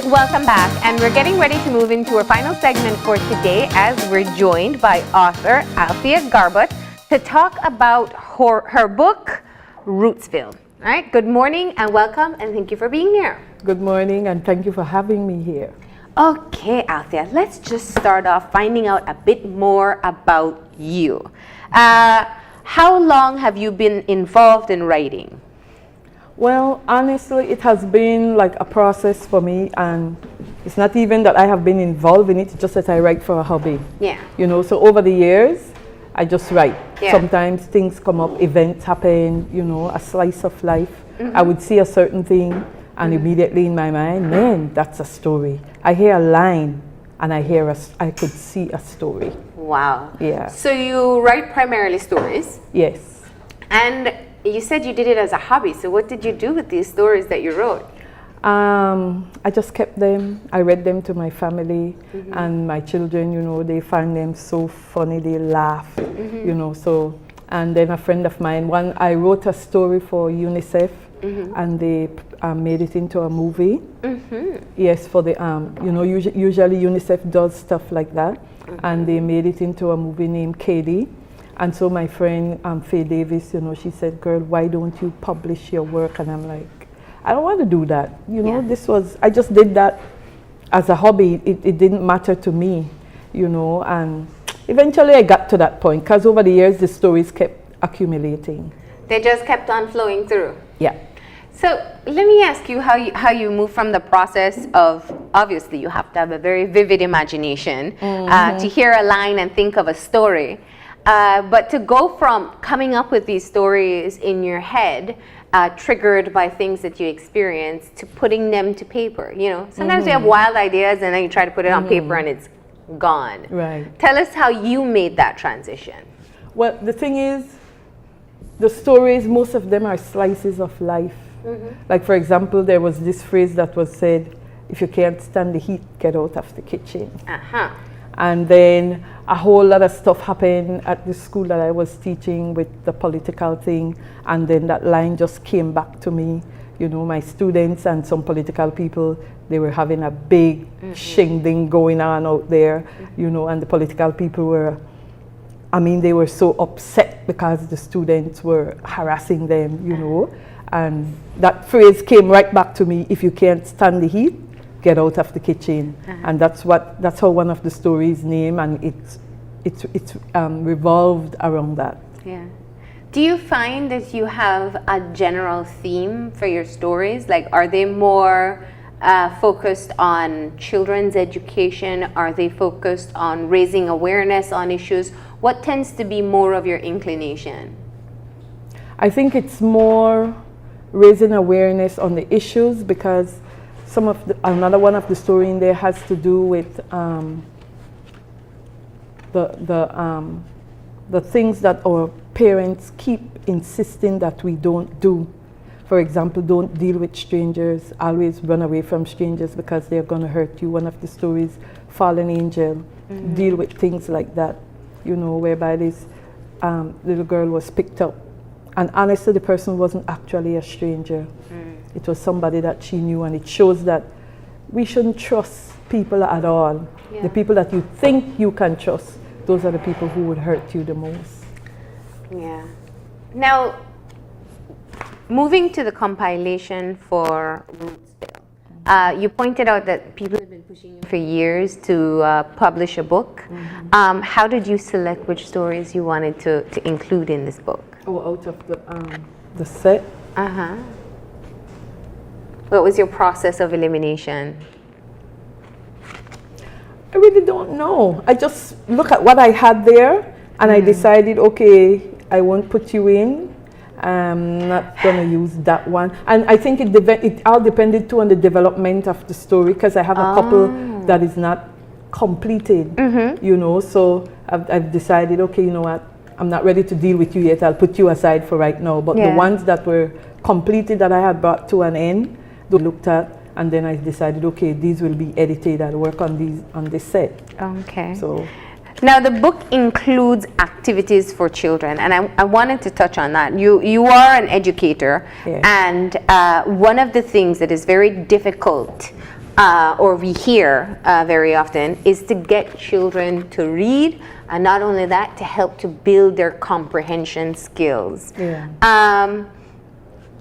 Welcome back, and we're getting ready to move into our final segment for today as we're joined by author Athena Garrett to talk about her book, Rootsville. All right, good morning and welcome, and thank you for being here. Good morning, and thank you for having me here. Okay, Athena, let's just start off finding out a bit more about you. How long have you been involved in writing? Well, honestly, it has been like a process for me, and it's not even that I have been involved in it, it's just that I write for a hobby. Yeah. You know, so over the years, I just write. Yeah. Sometimes things come up, events happen, you know, a slice of life. Mm-hmm. I would see a certain thing, and immediately in my mind, man, that's a story. I hear a line, and I could see a story. Wow. Yeah. So you write primarily stories? Yes. And you said you did it as a hobby, so what did you do with these stories that you wrote? I just kept them. I read them to my family and my children, you know, they find them so funny, they laugh, you know, so, and then a friend of mine, I wrote a story for UNICEF and they made it into a movie. Yes, for the, you know, usually UNICEF does stuff like that, and they made it into a movie named Katie. And so my friend, Faye Davis, you know, she said, girl, why don't you publish your work? And I'm like, I don't want to do that. You know, I just did that as a hobby. It didn't matter to me, you know, and eventually I got to that point because over the years, the stories kept accumulating. They just kept on flowing through. Yeah. So let me ask you how you move from the process of, obviously you have to have a very vivid imagination to hear a line and think of a story. But to go from coming up with these stories in your head, triggered by things that you experience, to putting them to paper, you know, sometimes you have wild ideas and then you try to put it on paper and it's gone. Right. Tell us how you made that transition. Well, the thing is, the stories, most of them are slices of life. Like, for example, there was this phrase that was said, if you can't stand the heat, get out of the kitchen. And then a whole lot of stuff happened at the school that I was teaching with the political thing. And then that line just came back to me. You know, my students and some political people, they were having a big shindig going on out there, you know, and the political people were, I mean, they were so upset because the students were harassing them, you know. And that phrase came right back to me, if you can't stand the heat, get out of the kitchen. And that's how one of the stories named, and it's revolved around that. Yeah. Do you find that you have a general theme for your stories? Like, are they more focused on children's education? Are they focused on raising awareness on issues? What tends to be more of your inclination? I think it's more raising awareness on the issues, because another one of the story in there has to do with the things that our parents keep insisting that we don't do. For example, don't deal with strangers, always run away from strangers because they're going to hurt you. One of the stories, Fallen Angel, deal with things like that, you know, whereby this little girl was picked up. And honestly, the person wasn't actually a stranger. It was somebody that she knew, and it shows that we shouldn't trust people at all. Yeah. The people that you think you can trust, those are the people who would hurt you the most. Yeah. Now, moving to the compilation for Rootsville, you pointed out that people have been pushing you for years to publish a book. How did you select which stories you wanted to include in this book? Oh, out of the set? What was your process of elimination? I really don't know. I just look at what I had there, and I decided, okay, I won't put you in. I'm not going to use that one. And I think it all depended too on the development of the story, because I have a couple that is not completed, you know. So I've decided, okay, you know what, I'm not ready to deal with you yet. I'll put you aside for right now. But the ones that were completed, that I had brought to an end, they looked at, and then I decided, okay, these will be edited. I'll work on these on this set. Okay. So now the book includes activities for children, and I wanted to touch on that. You are an educator, and one of the things that is very difficult or we hear very often, is to get children to read, and not only that, to help to build their comprehension skills. Yeah.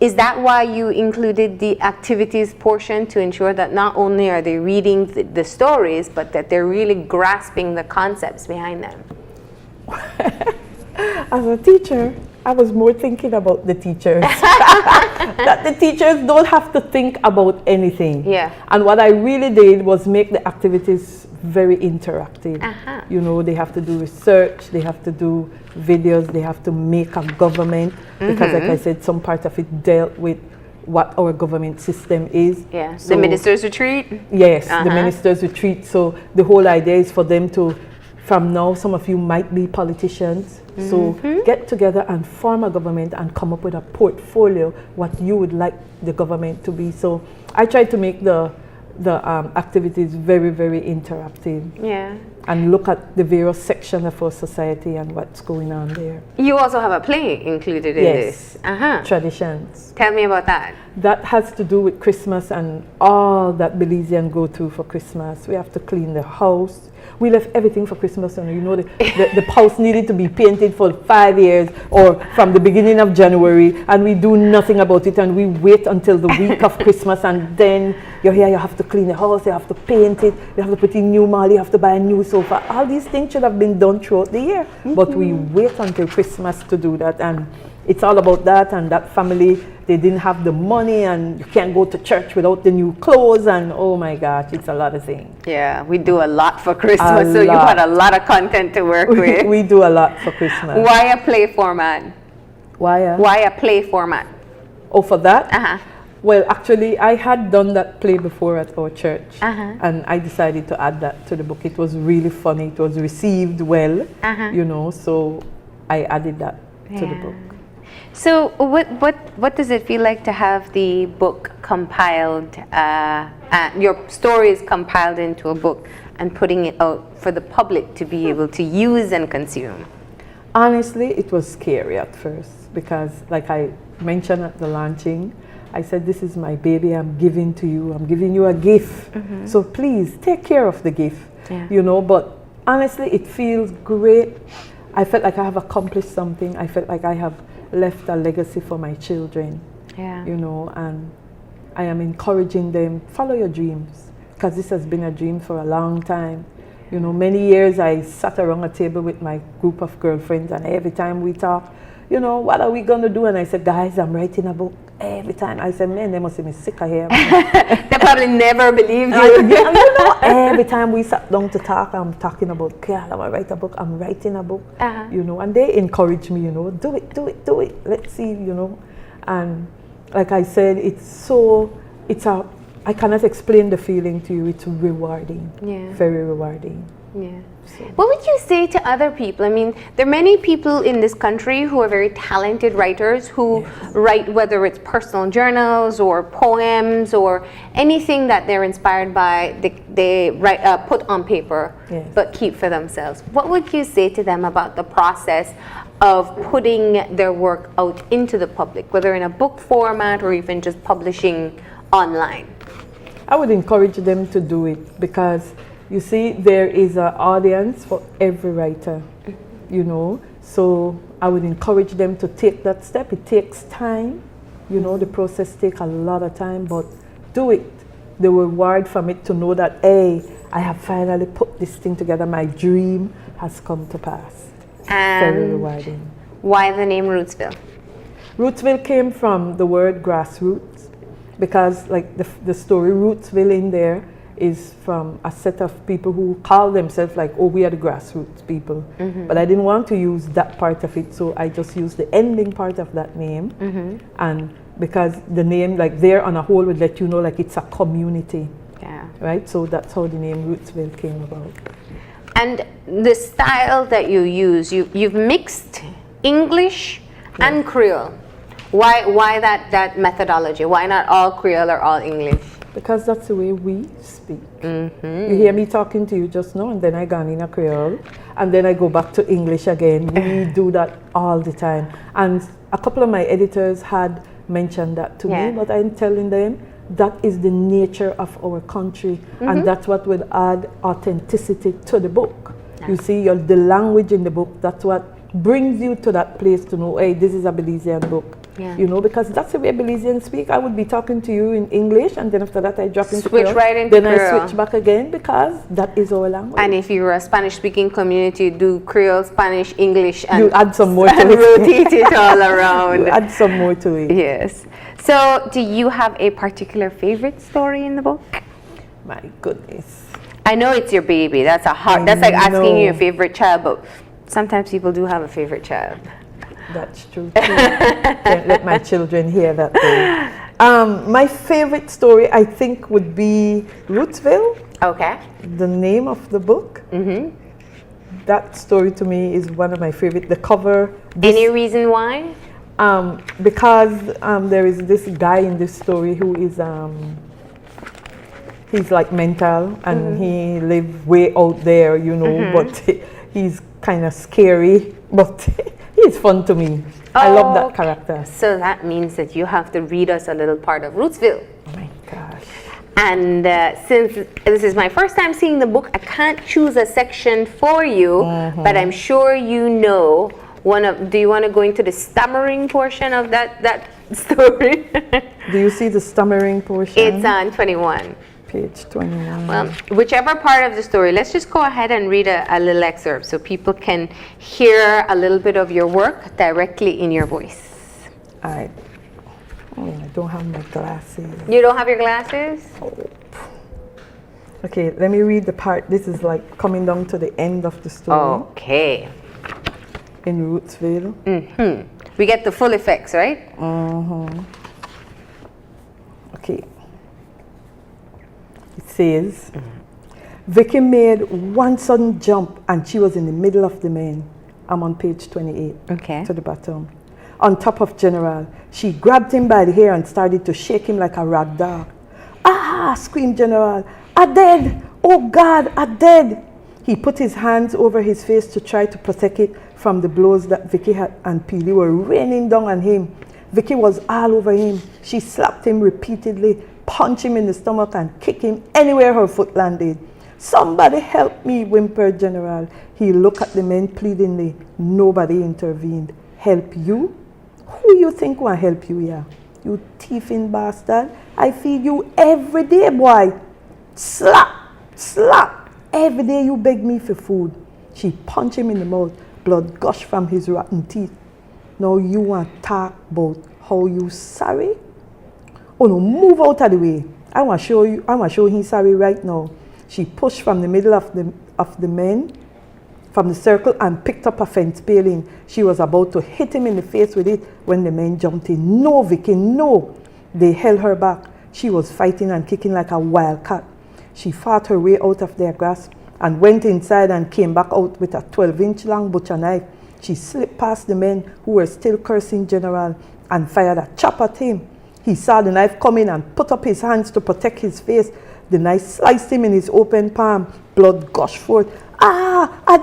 Is that why you included the activities portion, to ensure that not only are they reading the stories, but that they're really grasping the concepts behind them? As a teacher, I was more thinking about the teachers. That the teachers don't have to think about anything. Yeah. And what I really did was make the activities very interactive. Uh-huh. You know, they have to do research, they have to do videos, they have to make a government, because like I said, some part of it dealt with what our government system is. Yeah, So, the ministers' retreat? yes, the ministers' retreat. So the whole idea is for them to, from now, some of you might be politicians, so get together and form a government and come up with a portfolio, what you would like the government to be. So I tried to make the activities very, very interactive. Yeah. And look at the various sections of our society and what's going on there. You also have a play included in Yes. this. Traditions. Tell me about that. That has to do with Christmas and all that Belizeans go through for Christmas. We have to clean the house. We left everything for Christmas, and you know the house needed to be painted for 5 years or from the beginning of January, and we do nothing about it, and we wait until the week of Christmas, and then you're here, you have to clean the house, you have to paint it, you have to put in new mall, you have to buy a new sofa. All these things should have been done throughout the year, but we wait until Christmas to do that, and it's all about that. And that family, they didn't have the money, and you can't go to church without the new clothes, and oh my gosh, it's a lot of things. Yeah, we do a lot for Christmas, so you got a lot of content to work with. We do a lot for Christmas. Why a play format? Why? Why a play format? Oh, for that? Uh-huh. Well, actually, I had done that play before at our church, Uh-huh. and I decided to add that to the book. It was really funny. It was received well, you know, so I added that to the book. So what does it feel like to have the book compiled, your stories compiled into a book and putting it out for the public to be able to use and consume? Honestly, it was scary at first because, like I mentioned at the launching, I said, this is my baby, I'm giving to you, I'm giving you a gift. So please take care of the gift, you know, but honestly, it feels great. I felt like I have accomplished something. I felt like I have left a legacy for my children, you know, and I am encouraging them, follow your dreams, because this has been a dream for a long time. You know, many years I sat around a table with my group of girlfriends, and every time we talk, you know, what are we going to do? And I said, guys, I'm writing a book. Every time I said, man, they must be sick of here. They probably never believed you. You know, every time we sat down to talk, I'm talking about, Carl, I'm going to write a book, I'm writing a book, you know, and they encourage me, you know, do it, do it, do it. Let's see, you know. And like I said, I cannot explain the feeling to you. It's rewarding, very rewarding. Yeah. What would you say to other people? I mean, there are many people in this country who are very talented writers who write, whether it's personal journals or poems or anything that they're inspired by, they write, put on paper, but keep for themselves. What would you say to them about the process of putting their work out into the public, whether in a book format or even just publishing online? I would encourage them to do it because, you see, there is an audience for every writer, you know. So I would encourage them to take that step. It takes time, you know, the process takes a lot of time, but do it. The reward from it to know that, hey, I have finally put this thing together. My dream has come to pass. And very rewarding. Why the name Rootsville? Rootsville came from the word grassroots because, like the story Rootsville in there is from a set of people who call themselves like, oh, we are the grassroots people. But I didn't want to use that part of it, so I just used the ending part of that name. And because the name, like there on a whole, would let you know like it's a community. Right? So that's how the name Rootsville came about. And the style that you use, you've mixed English and Creole. Why that methodology? Why not all Creole or all English? Because that's the way we speak. You hear me talking to you just now, and then I gone in a Creole, and then I go back to English again. We do that all the time. And a couple of my editors had mentioned that to me, but I'm telling them, that is the nature of our country, and that's what will add authenticity to the book. You see, the language in the book, that's what brings you to that place to know, hey, this is a Belizean book. You know, because that's the way Belizeans speak. I would be talking to you in English, and then after that I drop into switch Creole. right into then Creole. I switch back again, because that is our language. And if you're a Spanish-speaking community, do Creole, Spanish, English, and you add some more to and it. rotate it all around. You add some more to it. Yes. So, do you have a particular favorite story in the book? My goodness. I know it's your baby. That's a hard. That's like asking you your favorite child, but sometimes people do have a favorite child. That's true too. Can't let my children hear that though. My favorite story, I think, would be Rootsville. Okay. The name of the book. That story to me is one of my favorite. The cover. Any reason why? Because there is this guy in this story who is he's like mental, and he lives way out there, you know, but he's kind of scary, but he's fun to me. I love that character. So that means that you have to read us a little part of Rootsville. Oh my gosh. And since this is my first time seeing the book, I can't choose a section for you, but I'm sure you know do you want to go into the stammering portion of that story? Do you see the stammering portion? It's on 21. Page 21. Well, whichever part of the story, let's just go ahead and read a little excerpt so people can hear a little bit of your work directly in your voice. I don't have my glasses. You don't have your glasses? Oh. Okay, let me read the part. This is like coming down to the end of the story. Okay. In Rootsville. We get the full effects, right? Okay. It says, Vicky made one sudden jump and she was in the middle of the men. I'm on page 28, to the bottom. On top of General, she grabbed him by the hair and started to shake him like a rag dog. Ah, screamed General, I dead! Oh God, I dead! He put his hands over his face to try to protect it from the blows that Vicky and Peely were raining down on him. Vicky was all over him. She slapped him repeatedly, punched him in the stomach and kicked him anywhere her foot landed. Somebody help me, whimpered General. He looked at the men pleadingly. Nobody intervened. Help you? Who you think will help you here? You thieving bastard. I feed you every day, boy. Slap, slap. Every day you beg me for food. She punched him in the mouth. Blood gushed from his rotten teeth. Now you want to talk about how you sorry? Oh no, move out of the way. I want to show him sorry right now. She pushed from the middle of the men, from the circle, and picked up a fence paling. She was about to hit him in the face with it when the men jumped in. No, Vicky, no. They held her back. She was fighting and kicking like a wild cat. She fought her way out of their grasp and went inside and came back out with a 12-inch long butcher knife. She slipped past the men who were still cursing General and fired a chop at him. He saw the knife coming and put up his hands to protect his face. The knife sliced him in his open palm. Blood gushed forth. Ah, I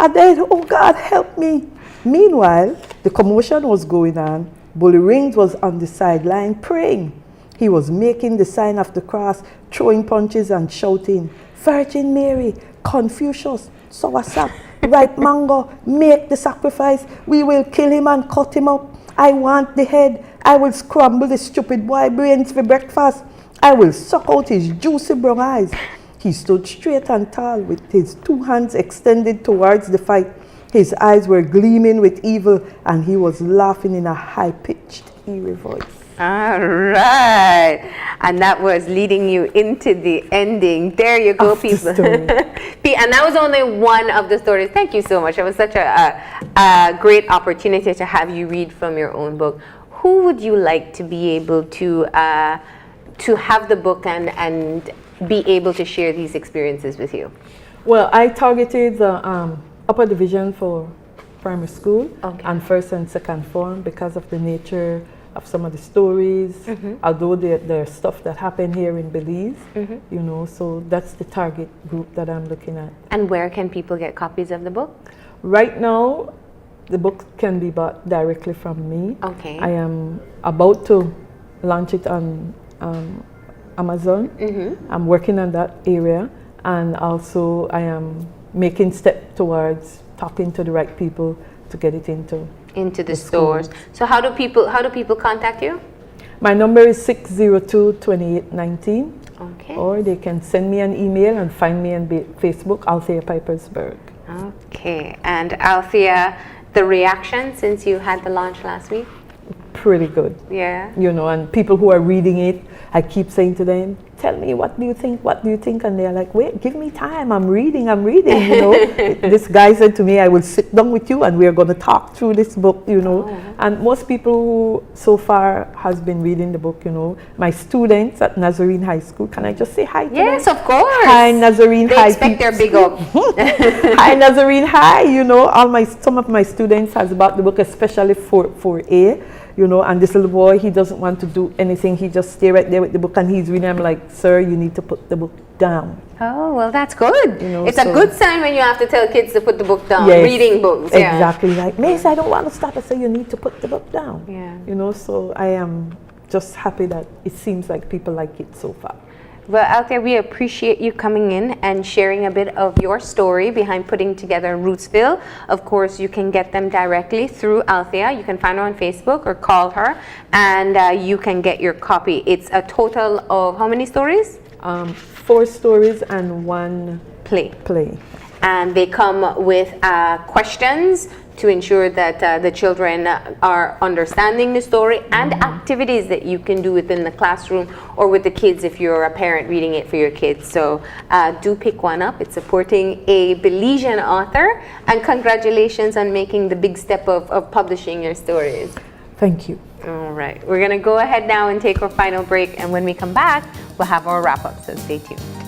dead, oh God, help me. Meanwhile, the commotion was going on. Bully Rings was on the sideline praying. He was making the sign of the cross, throwing punches and shouting, Virgin Mary, Confucius, Soursop, ripe mango, make the sacrifice. We will kill him and cut him up. I want the head. I will scramble the stupid boy brains for breakfast. I will suck out his juicy brown eyes. He stood straight and tall with his two hands extended towards the fight. His eyes were gleaming with evil and he was laughing in a high-pitched, eerie voice. All right. And that was leading you into the ending. There you go, people. And that was only one of the stories. Thank you so much. It was such a great opportunity to have you read from your own book. Who would you like to be able to have the book and be able to share these experiences with you? Well, I targeted the upper division for primary school and first and second form because of the nature of some of the stories, although there's stuff that happened here in Belize, you know, so that's the target group that I'm looking at. And where can people get copies of the book? Right now, the book can be bought directly from me. Okay. I am about to launch it on Amazon. I'm working on that area, and also I am making steps towards talking to the right people to get it into the stores. So how do people contact you? My number is 602-2819. Okay. Or they can send me an email and find me on Facebook, Althea Pipersburg. Okay. And Althea, the reaction since you had the launch last week? Pretty good. Yeah. You know, and people who are reading it, I keep saying to them, tell me, what do you think? What do you think? And they're like, wait, give me time. I'm reading, you know. This guy said to me, I will sit down with you and we're going to talk through this book, you know. And most people who so far has been reading the book, you know. My students at Nazarene High School, can I just say hi to them? Yes, of course. Hi, Nazarene High. They expect their big up. Hi, Nazarene High. You know, some of my students has bought the book, especially for 4A. You know, and this little boy, he doesn't want to do anything. He just stay right there with the book and he's reading. I'm like, sir, you need to put the book down. Oh, well, that's good. You know, it's a good sign when you have to tell kids to put the book down. Yes, reading books. Exactly. Like, Miss, I don't want to stop. I say, you need to put the book down. Yeah. You know, so I am just happy that it seems like people like it so far. Well, Althea, we appreciate you coming in and sharing a bit of your story behind putting together Rootsville. Of course, you can get them directly through Althea. You can find her on Facebook or call her, and you can get your copy. It's a total of how many stories? 4 stories and 1 play. And they come with questions to ensure that the children are understanding the story, and activities that you can do within the classroom or with the kids if you're a parent reading it for your kids. So do pick one up. It's supporting a Belizean author, and congratulations on making the big step of publishing your stories. Thank you. All right, we're going to go ahead now and take our final break, and when we come back, we'll have our wrap-up, so stay tuned.